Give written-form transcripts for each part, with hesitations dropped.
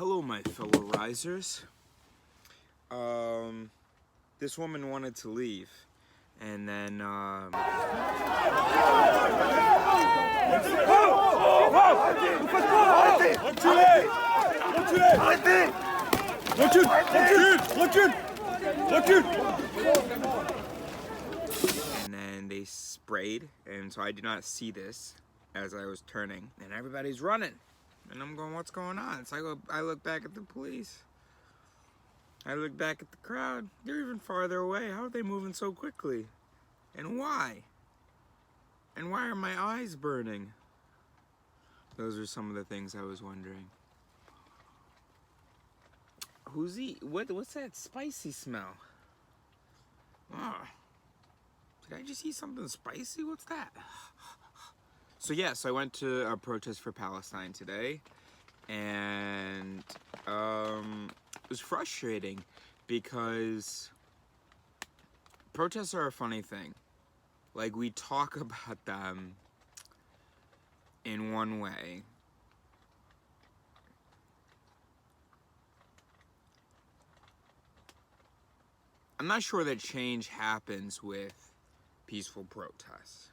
Hello, my fellow risers. This woman wanted to leave, and then, and then they sprayed, and so I did not see this as I was turning, and everybody's running, and I'm going, what's going on? So I look back at the police. I look back at the crowd. They're even farther away. How are they moving so quickly? And why? And why are my eyes burning? Those are some of the things I was wondering. What's that spicy smell? Ah, did I just eat something spicy? What's that? So yes, I went to a protest for Palestine today, and it was frustrating because protests are a funny thing. Like, we talk about them in one way, I'm not sure that change happens with peaceful protests,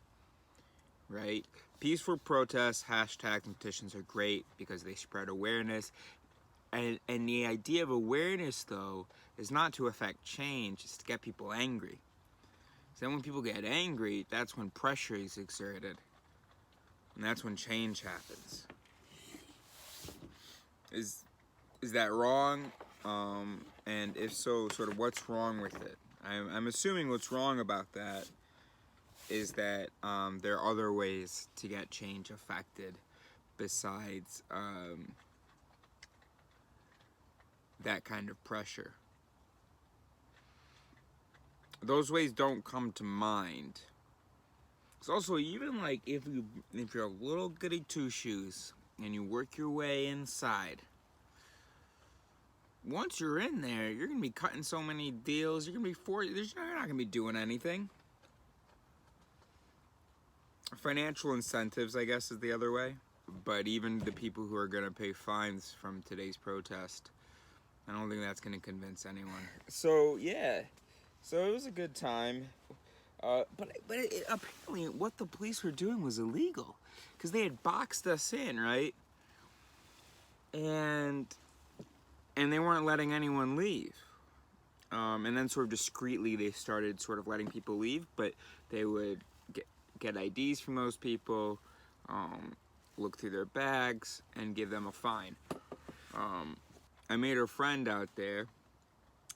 right? Peaceful protests, hashtags, and petitions are great because they spread awareness. And the idea of awareness, though, is not to affect change, it's to get people angry. So then when people get angry, that's when pressure is exerted. And that's when change happens. Is that wrong? And if so, sort of what's wrong with it? I'm assuming what's wrong about that is that there are other ways to get change affected besides that kind of pressure. Those ways don't come to mind. It's also, even like if you're a little goody two-shoes and you work your way inside, once you're in there, you're gonna be cutting so many deals. You're not gonna be doing anything. Financial incentives, I guess, is the other way. But even the people who are gonna pay fines from today's protest, I don't think that's gonna convince anyone. So yeah, so it was a good time. But apparently what the police were doing was illegal, because they had boxed us in, right? And they weren't letting anyone leave. And then sort of discreetly they started sort of letting people leave, but they would get IDs from those people, look through their bags, and give them a fine. I made a friend out there,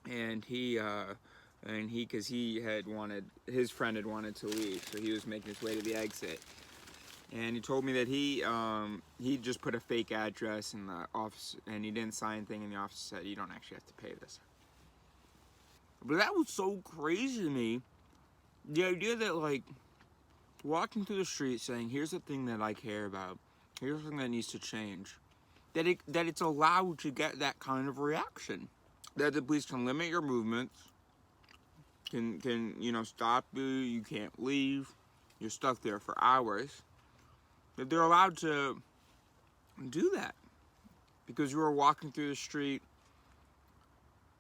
and because his friend had wanted to leave, so he was making his way to the exit. And he told me that he just put a fake address in the office, and he didn't sign anything, and the officer said, you don't actually have to pay this. But that was so crazy to me. The idea that, like, walking through the street saying, here's the thing that I care about, here's the thing that needs to change, that it's allowed to get that kind of reaction. That the police can limit your movements, can stop you can't leave, you're stuck there for hours. That they're allowed to do that because you were walking through the street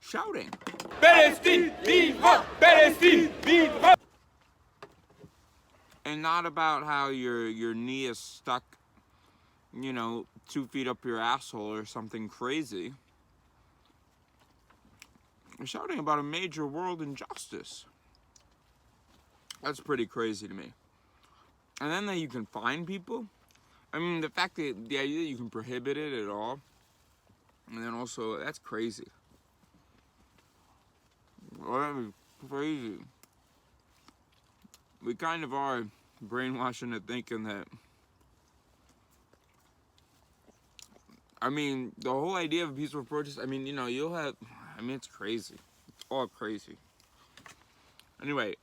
shouting, Palestine, viva! Palestine, viva! And not about how your knee is stuck, 2 feet up your asshole or something crazy. You're shouting about a major world injustice. That's pretty crazy to me. And then that you can fine people. I mean, the idea that you can prohibit it at all. And then also, that's crazy. Well, that is crazy. We kind of are brainwashed into thinking that, I mean, the whole idea of a peaceful protest, it's crazy. It's all crazy. Anyway,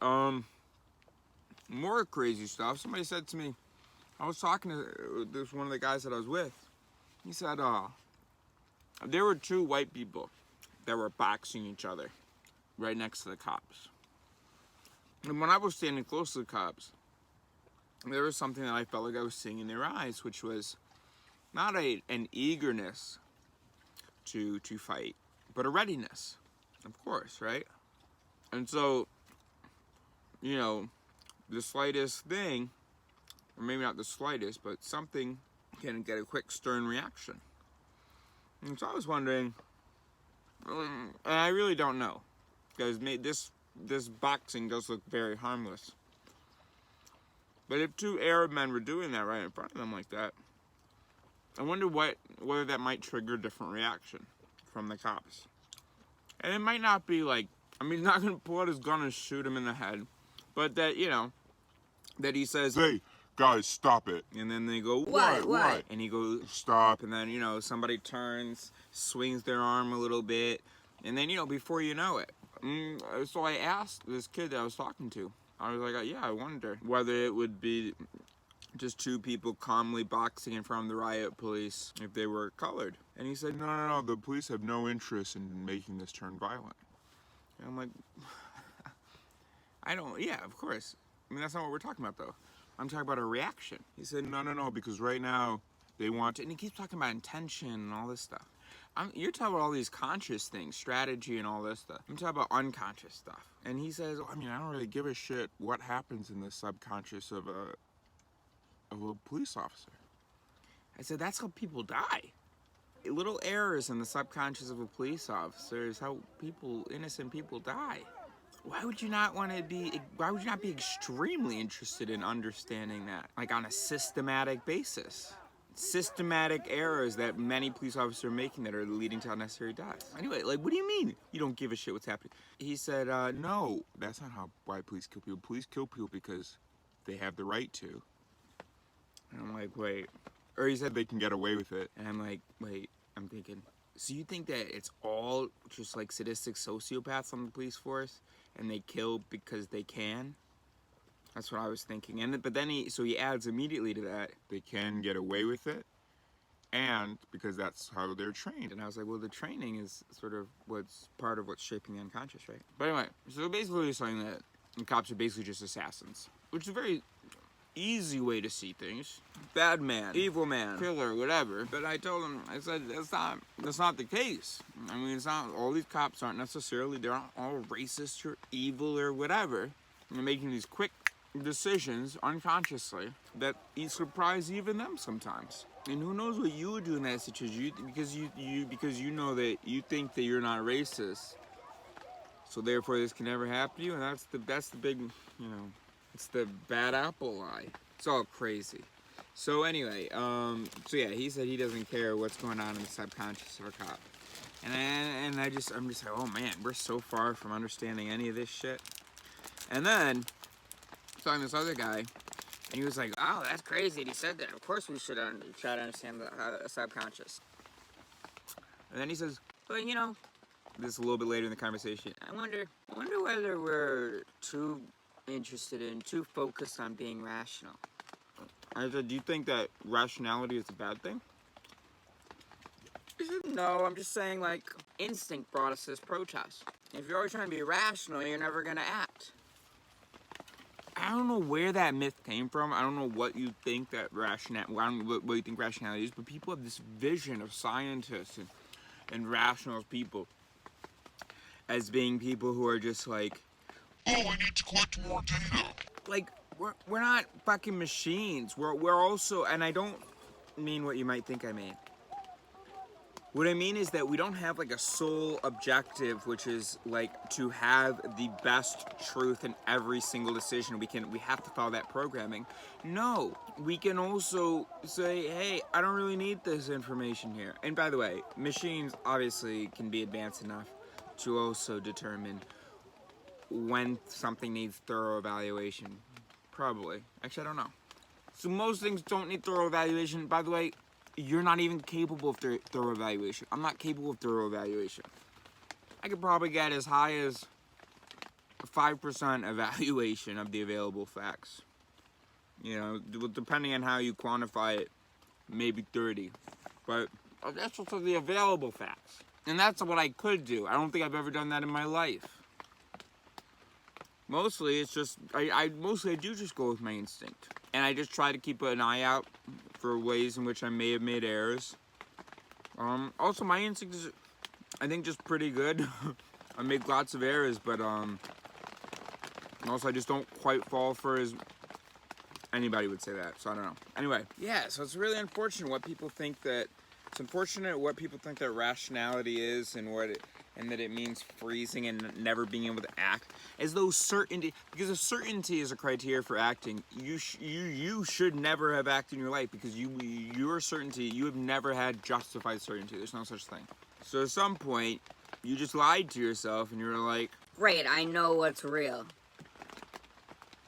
more crazy stuff. Somebody said to me, I was talking to one of the guys that I was with. He said, there were 2 white people that were boxing each other right next to the cops. And when I was standing close to the cops, there was something that I felt like I was seeing in their eyes, which was not an eagerness to fight, but a readiness, of course, right? And so, you know, the slightest thing, or maybe not the slightest, but something can get a quick, stern reaction. And so I was wondering, and I really don't know, because this boxing does look very harmless. But if two Arab men were doing that right in front of them like that, I wonder whether that might trigger a different reaction from the cops. And it might not be like, I mean, he's not going to pull out his gun and shoot him in the head, but that, you know, that he says, "Hey, guys, stop it." And then they go, What? And he goes, "Stop." And then, you know, somebody turns, swings their arm a little bit, and then, you know, before you know it. So I asked this kid that I was talking to, I was like, yeah, I wonder whether it would be just two people calmly boxing in front of the riot police if they were colored. And he said, No, the police have no interest in making this turn violent. And I'm like, yeah, of course. I mean, that's not what we're talking about, though. I'm talking about a reaction. He said, No, because right now they want to. And he keeps talking about intention and all this stuff. You're talking about all these conscious things, strategy and all this stuff. I'm talking about unconscious stuff. And he says, I mean, I don't really give a shit what happens in the subconscious of a police officer. I said, that's how people die. Little errors in the subconscious of a police officer is how innocent people die. Why would you not be extremely interested in understanding that, like on a systematic basis? Systematic errors that many police officers are making that are leading to unnecessary deaths. Anyway, like, what do you mean you don't give a shit what's happening? He said, no, that's not why police kill people. Police kill people because they have the right to. And I'm like, wait. Or he said they can get away with it. And I'm like, wait, I'm thinking, so you think that it's all just like sadistic sociopaths on the police force and they kill because they can? That's what I was thinking. But then he adds immediately to that, they can get away with it, and because that's how they're trained. And I was like, well, the training is sort of part of what's shaping the unconscious, right? But anyway, so basically he's saying that the cops are basically just assassins, which is a very easy way to see things. Bad man, evil man, killer, whatever. But I told him, I said, that's not the case. I mean, it's not, all these cops aren't necessarily, they're not all racist or evil or whatever. They're making these quick decisions unconsciously that surprise even them sometimes. And who knows what you would do in that situation, because you know that you think that you're not racist, so therefore this can never happen to you. And that's the big, you know, it's the bad apple lie. It's all crazy. So anyway, so yeah, he said he doesn't care what's going on in the subconscious of a cop. And I'm just like, oh man, we're so far from understanding any of this shit. And then talking to this other guy, and he was like, oh, that's crazy that he said that. Of course we should try to understand the subconscious. And then he says, but you know, this is a little bit later in the conversation, I wonder whether we're too interested in, too focused on being rational. I said, do you think that rationality is a bad thing? He said, no, I'm just saying, like, instinct brought us this protest. If you're always trying to be rational, you're never gonna act. I don't know where that myth came from. I don't know what you think that what you think rationality is, but people have this vision of scientists and rational people as being people who are just like, oh, we need to collect more data. Like, we're not fucking machines. We're also, and I don't mean what you might think I mean. What I mean is that we don't have like a sole objective, which is like to have the best truth in every single decision. We have to follow that programming. No, we can also say, hey, I don't really need this information here. And by the way, machines obviously can be advanced enough to also determine when something needs thorough evaluation. Probably. Actually, I don't know. So most things don't need thorough evaluation. By the way, you're not even capable of thorough evaluation. I'm not capable of thorough evaluation. I could probably get as high as 5% evaluation of the available facts. You know, depending on how you quantify it, maybe 30. But that's just the available facts. And that's what I could do. I don't think I've ever done that in my life. Mostly, it's just, I do just go with my instinct. And I just try to keep an eye out for ways in which I may have made errors. Also, my instinct is, I think, just pretty good. I make lots of errors, but also I just don't quite fall for as anybody would say that. So I don't know. Anyway, yeah. So it's really unfortunate what people think that. It's unfortunate what people think that rationality is, and that it means freezing and never being able to act, as though certainty, because if certainty is a criteria for acting, you should never have acted in your life, because your certainty, you have never had justified certainty. There's no such thing. So at some point, you just lied to yourself, and you're like, Great, I know what's real.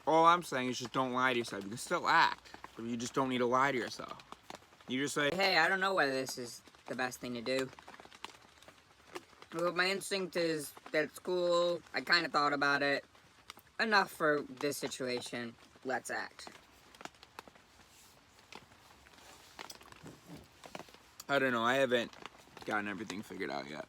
all I'm saying is just don't lie to yourself. You can still act, but you just don't need to lie to yourself. You just say, Hey, I don't know whether this is the best thing to do. Well, my instinct is that it's cool. I kind of thought about it. Enough for this situation. Let's act. I don't know, I haven't gotten everything figured out yet.